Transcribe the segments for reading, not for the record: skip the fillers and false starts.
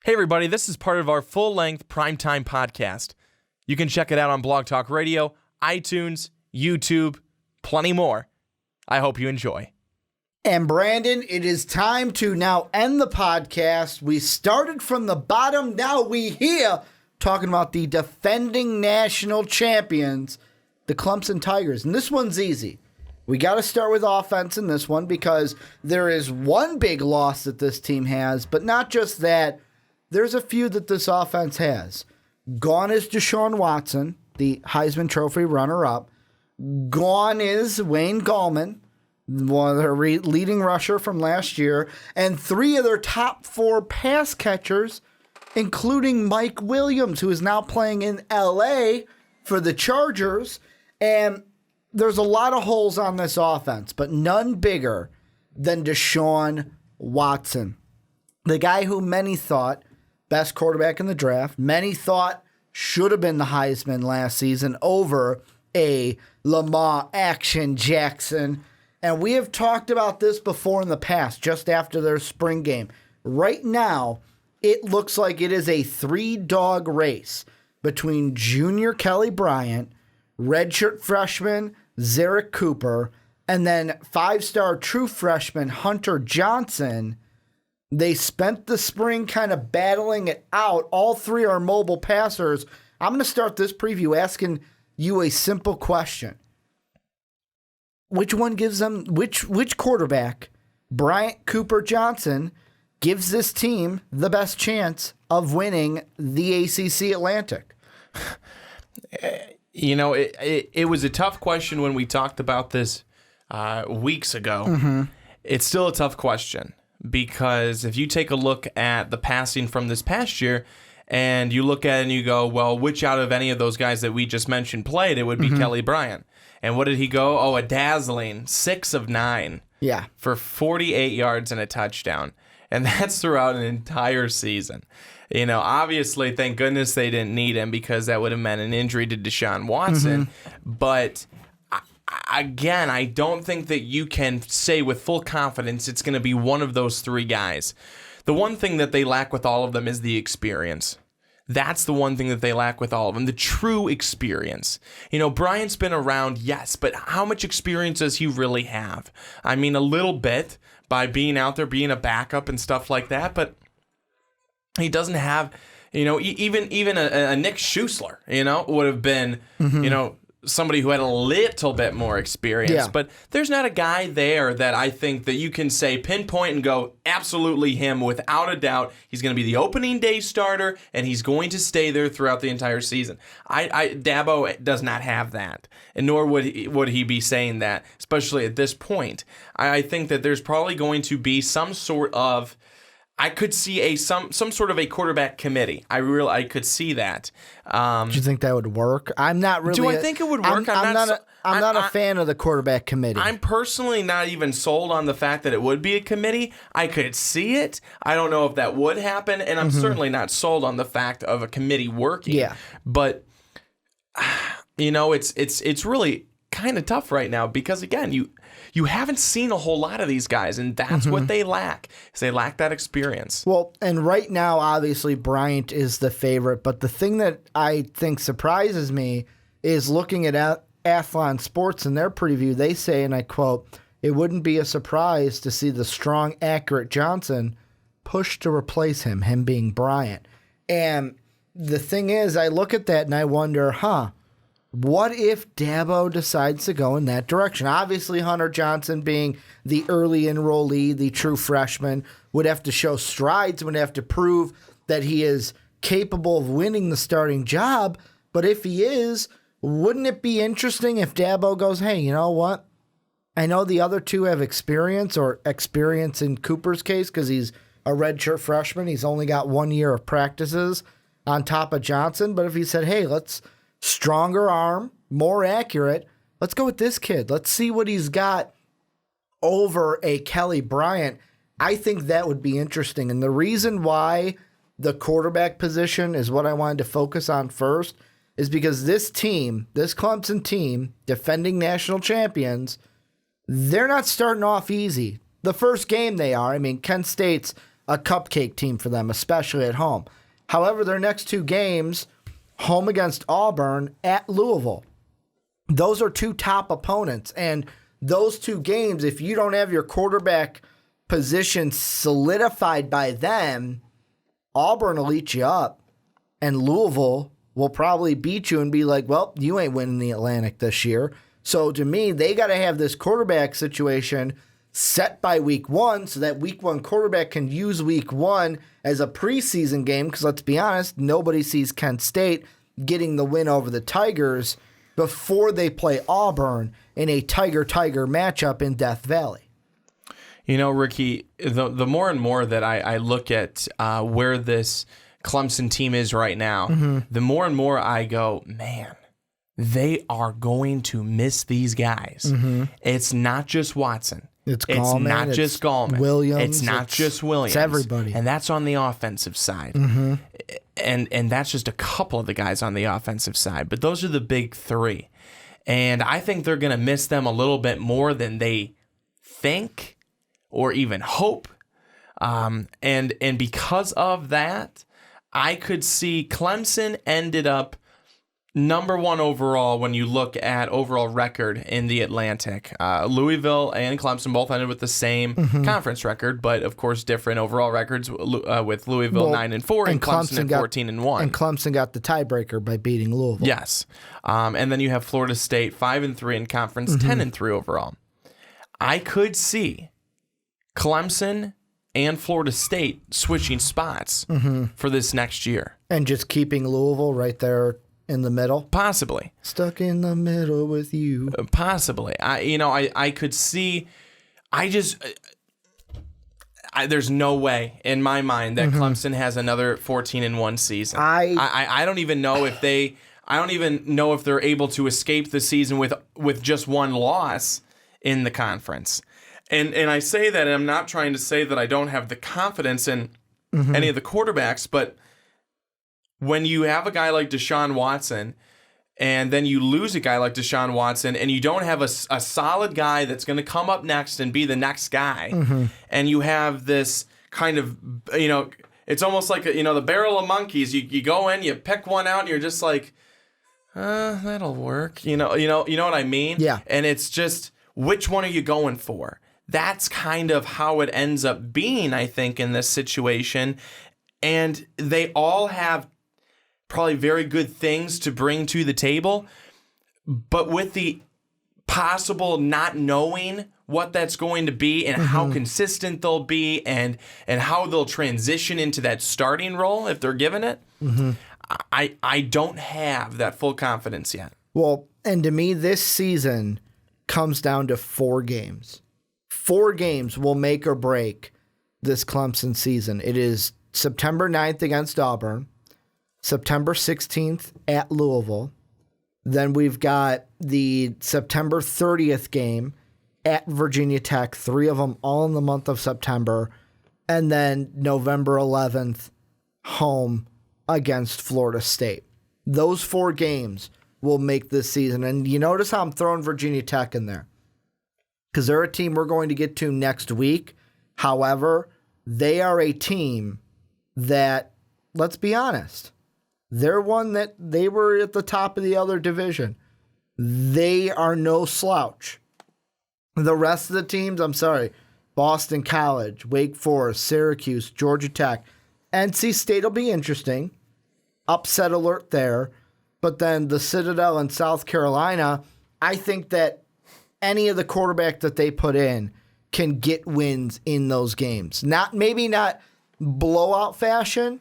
Hey everybody, this is part of our full-length primetime podcast. You can check it out on Blog Talk Radio, iTunes, YouTube, plenty more. I hope you enjoy. And Brandon, it is time to now end the podcast. We started from the bottom, now we here talking about the defending national champions, the Clemson Tigers. And this one's easy. We got to start with offense in this one because there is one big loss that this team has, but not just that. There's a few that this offense has. Gone is Deshaun Watson, the Heisman Trophy runner-up. Gone is Wayne Gallman, one of their leading rusher from last year. And three of their top four pass catchers, including Mike Williams, who is now playing in L.A. for the Chargers. And there's a lot of holes on this offense, but none bigger than Deshaun Watson. The guy who many thought best quarterback in the draft. Many thought should have been the Heisman last season over a Lamar Action Jackson. And we have talked about this before in the past, just after their spring game. Right now, it looks like it is a three-dog race between junior Kelly Bryant, redshirt freshman Zarek Cooper, and then five-star true freshman Hunter Johnson. They spent the spring kind of battling it out. All three are mobile passers. I'm going to start this preview asking you a simple question. Which one gives them, which quarterback, Bryant, Cooper, Johnson, gives this team the best chance of winning the ACC Atlantic? You know, it was a tough question when we talked about this weeks ago. Mm-hmm. It's still a tough question. Because if you take a look at the passing from this past year and you look at it and you go, well, which out of any of those guys that we just mentioned played, it would be Kelly Bryant. And what did he go? Oh, a dazzling 6 of 9 for 48 yards and a touchdown. And that's throughout an entire season. You know, obviously, thank goodness they didn't need him because that would have meant an injury to Deshaun Watson. But again, I don't think that you can say with full confidence it's going to be one of those three guys. The one thing that they lack with all of them is the experience. That's the one thing that they lack with all of them, the true experience. You know, Bryant's been around, yes, but how much experience does he really have? I mean, a little bit by being out there, being a backup and stuff like that, but he doesn't have, you know, even a Nick Schuessler, you know, would have been, you know, somebody who had a little bit more experience. Yeah. But there's not a guy there that I think that you can say pinpoint and go, absolutely him, without a doubt. He's going to be the opening day starter, and he's going to stay there throughout the entire season. Dabo does not have that, and nor would he be saying that, especially at this point. I think that there's probably going to be some sort of, I could see some sort of a quarterback committee. I could see that. Do you think that would work? I'm not really. Do I think it would work? I'm not a fan of the quarterback committee. I'm personally not even sold on the fact that it would be a committee. I could see it. I don't know if that would happen, and I'm certainly not sold on the fact of a committee working. Yeah. But you know, it's really kind of tough right now because again, you haven't seen a whole lot of these guys, and that's what they lack. Is they lack that experience. Well, and right now, obviously, Bryant is the favorite, but the thing that I think surprises me is looking at Athlon Sports in their preview, they say, and I quote, "It wouldn't be a surprise to see the strong, accurate Johnson push to replace him being Bryant." And the thing is, I look at that and I wonder, what if Dabo decides to go in that direction? Obviously, Hunter Johnson being the early enrollee, the true freshman, would have to show strides, would have to prove that he is capable of winning the starting job. But if he is, wouldn't it be interesting if Dabo goes, hey, you know what? I know the other two have experience, or experience in Cooper's case because he's a redshirt freshman. He's only got 1 year of practices on top of Johnson. But if he said, hey, let's stronger arm, more accurate. Let's go with this kid. Let's see what he's got over a Kelly Bryant. I think that would be interesting. And the reason why the quarterback position is what I wanted to focus on first is because this team, this Clemson team, defending national champions, they're not starting off easy. The first game they are. I mean, Kent State's a cupcake team for them, especially at home. However, their next two games, home against Auburn, at Louisville, those are two top opponents. And those two games, if you don't have your quarterback position solidified by them, Auburn will eat you up, and Louisville will probably beat you and be like, well, you ain't winning the Atlantic this year. So to me, they got to have this quarterback situation set by week one so that week one quarterback can use week one as a preseason game, because let's be honest, nobody sees Kent State getting the win over the Tigers before they play Auburn in a Tiger-Tiger matchup in Death Valley. You know, Ricky, the more and more that I look at where this Clemson team is right now, the more and more I go, man, they are going to miss these guys. It's not just Watson. It's not just Gallman. Williams. It's not just Williams. It's everybody. And that's on the offensive side. And that's just a couple of the guys on the offensive side. But those are the big three. And I think they're going to miss them a little bit more than they think or even hope. And because of that, I could see Clemson ended up number one overall when you look at overall record in the Atlantic. Louisville and Clemson both ended with the same conference record, but of course different overall records with Louisville 9-4 and Clemson at 14-1. And Clemson got the tiebreaker by beating Louisville. Yes. And then you have Florida State 5-3 in conference, 10-3 overall. I could see Clemson and Florida State switching spots for this next year. And just keeping Louisville right there in the middle? Possibly. Stuck in the middle with you. Possibly. I could see. There's no way in my mind that Clemson has another 14-1 season. I don't even know if they. I don't even know if they're able to escape the season with just one loss in the conference. And I say that, and I'm not trying to say that I don't have the confidence in any of the quarterbacks, but when you have a guy like Deshaun Watson, and then you lose a guy like Deshaun Watson, and you don't have a solid guy that's going to come up next and be the next guy, and you have this kind of, it's almost like, the barrel of monkeys. You go in, you pick one out, and you're just like, that'll work. You know what I mean? Yeah. And it's just, which one are you going for? That's kind of how it ends up being, I think, in this situation. And they all have probably very good things to bring to the table, but with the possible not knowing what that's going to be and how consistent they'll be and how they'll transition into that starting role if they're given it, I don't have that full confidence yet. Well, and to me, this season comes down to 4 games. 4 games will make or break this Clemson season. It is September 9th against Auburn, September 16th at Louisville. Then we've got the September 30th game at Virginia Tech, 3 of them all in the month of September. And then November 11th, home against Florida State. Those 4 games will make this season. And you notice how I'm throwing Virginia Tech in there, because they're a team we're going to get to next week. However, they are a team that, let's be honest, they're one that they were at the top of the other division. They are no slouch. The rest of the teams, I'm sorry, Boston College, Wake Forest, Syracuse, Georgia Tech, NC State will be interesting. Upset alert there. But then the Citadel and South Carolina, I think that any of the quarterback that they put in can get wins in those games. Maybe not blowout fashion,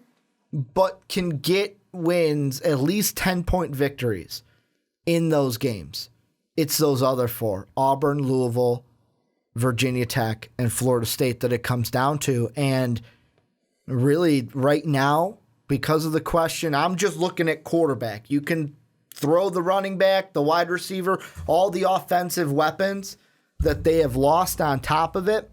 but can get wins, at least 10-point victories in those games. It's those other 4, Auburn, Louisville, Virginia Tech, and Florida State, that it comes down to. And really, right now, because of the question, I'm just looking at quarterback. You can throw the running back, the wide receiver, all the offensive weapons that they have lost on top of it.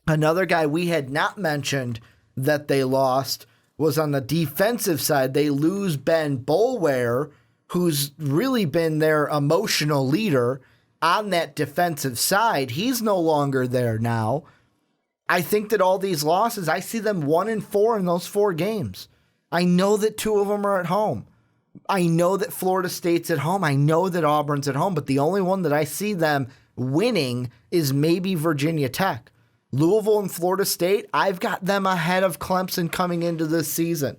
Another guy we had not mentioned that they lost was on the defensive side. They lose Ben Boulware, who's really been their emotional leader on that defensive side. He's no longer there now. I think that all these losses, I see them 1-4 in those 4 games. I know that 2 of them are at home. I know that Florida State's at home. I know that Auburn's at home, but the only one that I see them winning is maybe Virginia Tech. Louisville and Florida State, I've got them ahead of Clemson coming into this season.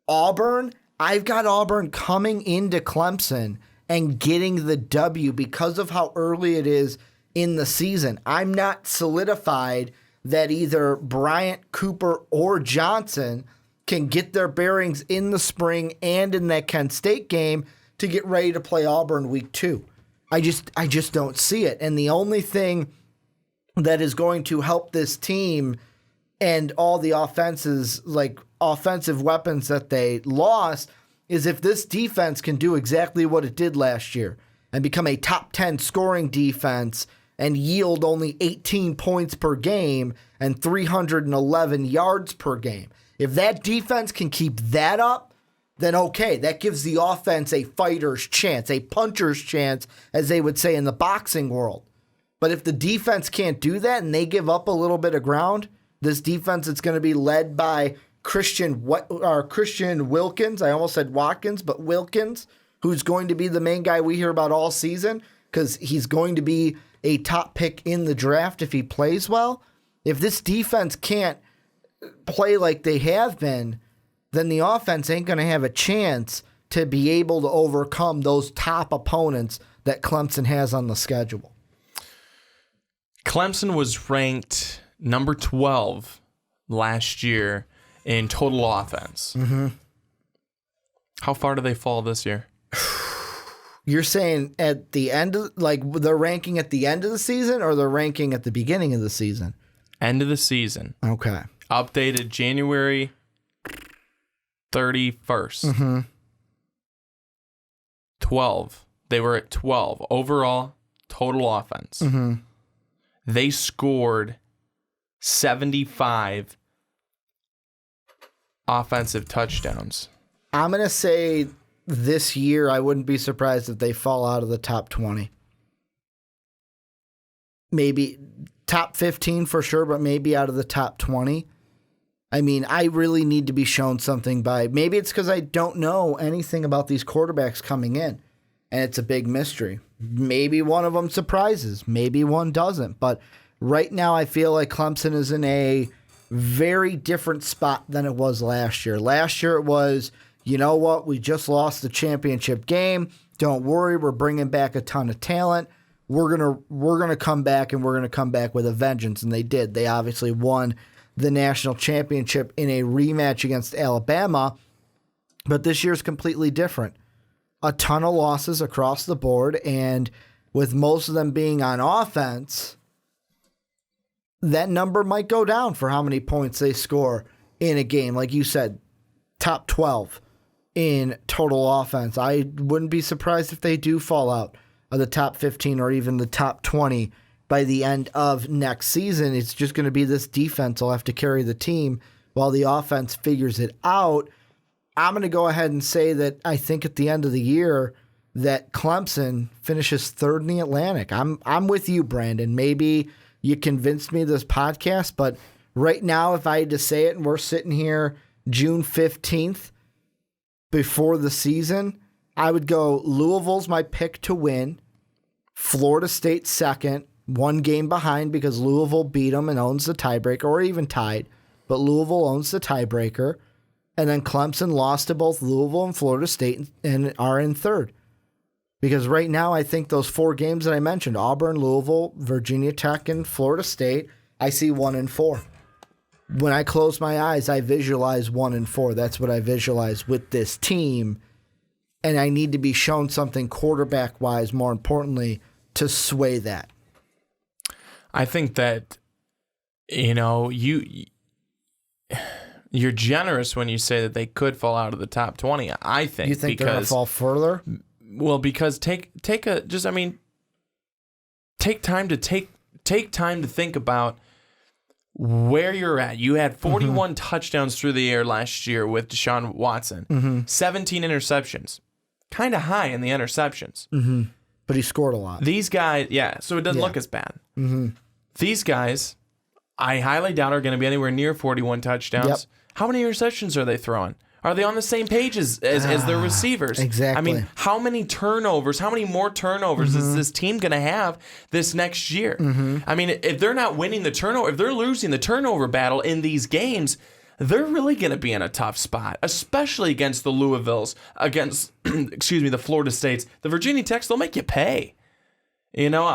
Auburn, I've got Auburn coming into Clemson and getting the W because of how early it is in the season. I'm not solidified that either Bryant, Cooper, or Johnson can get their bearings in the spring and in that Kent State game to get ready to play Auburn week 2. I just don't see it. And the only thing that is going to help this team and all the offensive weapons that they lost is if this defense can do exactly what it did last year and become a top 10 scoring defense and yield only 18 points per game and 311 yards per game. If that defense can keep that up, then okay, that gives the offense a fighter's chance, a puncher's chance, as they would say in the boxing world. But if the defense can't do that and they give up a little bit of ground, this defense is going to be led by Christian Wilkins. I almost said Watkins, but Wilkins, who's going to be the main guy we hear about all season because he's going to be a top pick in the draft if he plays well. If this defense can't play like they have been, then the offense ain't going to have a chance to be able to overcome those top opponents that Clemson has on the schedule. Clemson was ranked number 12 last year in total offense. Mm-hmm. How far do they fall this year? You're saying at the end of, like, the ranking at the end of the season or the ranking at the beginning of the season? End of the season. Okay. Updated January 31st. Mm-hmm. 12. They were at 12 overall total offense. Mm-hmm. They scored 75 offensive touchdowns. I'm going to say this year I wouldn't be surprised if they fall out of the top 20. Maybe top 15 for sure, but maybe out of the top 20. I mean, I really need to be shown something by, maybe it's because I don't know anything about these quarterbacks coming in, and it's a big mystery. Maybe one of them surprises, maybe one doesn't, but right now I feel like Clemson is in a very different spot than it was last year. Last year it was, you know what, we just lost the championship game. Don't worry, we're bringing back a ton of talent. We're gonna come back, and we're gonna come back with a vengeance, and they did. They obviously won the national championship in a rematch against Alabama, but this year's completely different. A ton of losses across the board, and with most of them being on offense, that number might go down for how many points they score in a game. Like you said, top 12 in total offense. I wouldn't be surprised if they do fall out of the top 15 or even the top 20 by the end of next season. It's just going to be this defense will have to carry the team while the offense figures it out. I'm going to go ahead and say that I think at the end of the year that Clemson finishes third in the Atlantic. I'm with you, Brandon. Maybe you convinced me this podcast, but right now, if I had to say it, and we're sitting here June 15th before the season, I would go Louisville's my pick to win, Florida State second, one game behind because Louisville beat them and owns the tiebreaker, or even tied, but Louisville owns the tiebreaker. And then Clemson lost to both Louisville and Florida State and are in third. Because right now, I think those 4 games that I mentioned, Auburn, Louisville, Virginia Tech, and Florida State, I see 1-4. When I close my eyes, I visualize 1-4. That's what I visualize with this team. And I need to be shown something quarterback-wise, more importantly, to sway that. I think that, you're generous when you say that they could fall out of the top 20. I think. You think they're going to fall further? Well, because take time to think about where you're at. You had 41 touchdowns through the air last year with Deshaun Watson. 17 interceptions. Kind of high in the interceptions. Mm-hmm. But he scored a lot. These guys, so it doesn't look as bad. Mm-hmm. These guys, I highly doubt are going to be anywhere near 41 touchdowns. Yep. How many interceptions are they throwing? Are they on the same page as their receivers? Exactly. I mean, how many turnovers, how many more turnovers is this team going to have this next year? I mean, if they're not winning the turnover, if they're losing the turnover battle in these games, they're really going to be in a tough spot, especially against the Louisvilles, against, the Florida States. The Virginia Techs, they'll make you pay. You know,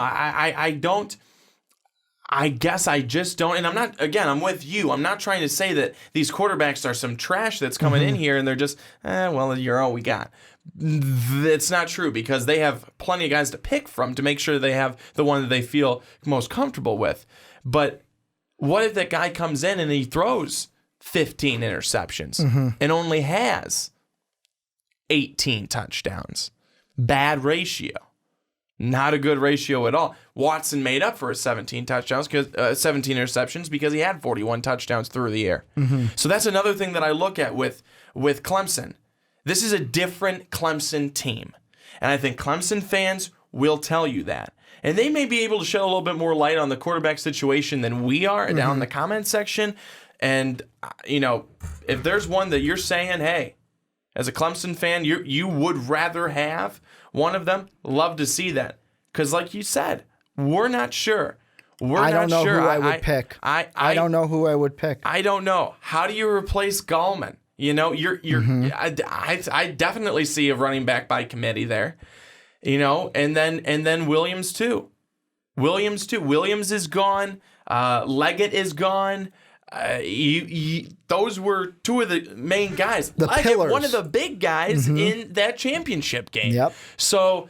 I guess I just don't, and I'm with you. I'm not trying to say that these quarterbacks are some trash that's coming in here and they're just, well, you're all we got. It's not true because they have plenty of guys to pick from to make sure they have the one that they feel most comfortable with. But what if that guy comes in and he throws 15 interceptions and only has 18 touchdowns? Bad ratio. Not a good ratio at all. Watson made up for his 17 interceptions because he had 41 touchdowns through the air. So that's another thing that I look at with Clemson. This is a different Clemson team. And I think Clemson fans will tell you that. And they may be able to shed a little bit more light on the quarterback situation than we are down in the comment section. And, if there's one that you're saying, hey, as a Clemson fan, you would rather have one of them, love to see that. Because like you said, we're not sure. I don't know who I would pick. I don't know who I would pick. I don't know. How do you replace Gallman? I definitely see a running back by committee there. And then Williams too. Williams is gone. Leggett is gone. Those were two of the main guys. The pillars. One of the big guys in that championship game. Yep. So,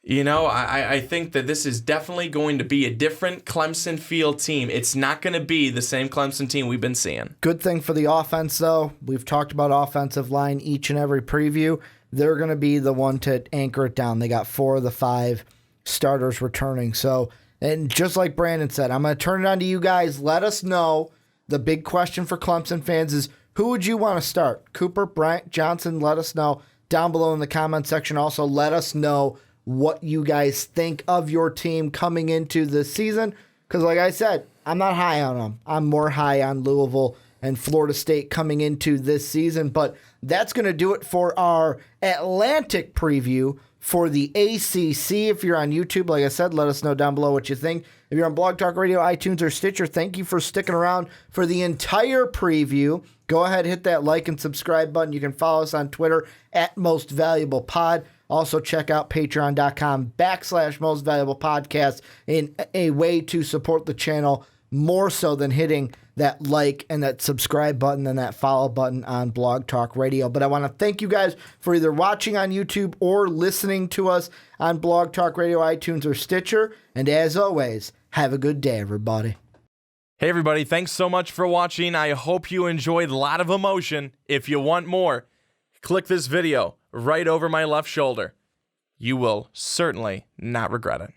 I think that this is definitely going to be a different Clemson field team. It's not going to be the same Clemson team we've been seeing. Good thing for the offense, though. We've talked about offensive line each and every preview. They're going to be the one to anchor it down. They got 4 of the 5 starters returning. So, and just like Brandon said, I'm going to turn it on to you guys. Let us know. The big question for Clemson fans is, who would you want to start? Cooper, Bryant, Johnson? Let us know down below in the comment section. Also, let us know what you guys think of your team coming into this season. Because like I said, I'm not high on them. I'm more high on Louisville and Florida State coming into this season. But that's going to do it for our Atlantic preview for the ACC. If you're on YouTube, like I said, let us know down below what you think. If you're on Blog Talk Radio, iTunes, or Stitcher, thank you for sticking around for the entire preview. Go ahead, hit that like and subscribe button. You can follow us on Twitter at Most Valuable Pod. Also, check out patreon.com/Most Valuable Podcast in a way to support the channel more so than hitting that like and that subscribe button and that follow button on Blog Talk Radio. But I want to thank you guys for either watching on YouTube or listening to us on Blog Talk Radio, iTunes, or Stitcher. And as always, have a good day, everybody. Hey, everybody. Thanks so much for watching. I hope you enjoyed a lot of emotion. If you want more, click this video right over my left shoulder. You will certainly not regret it.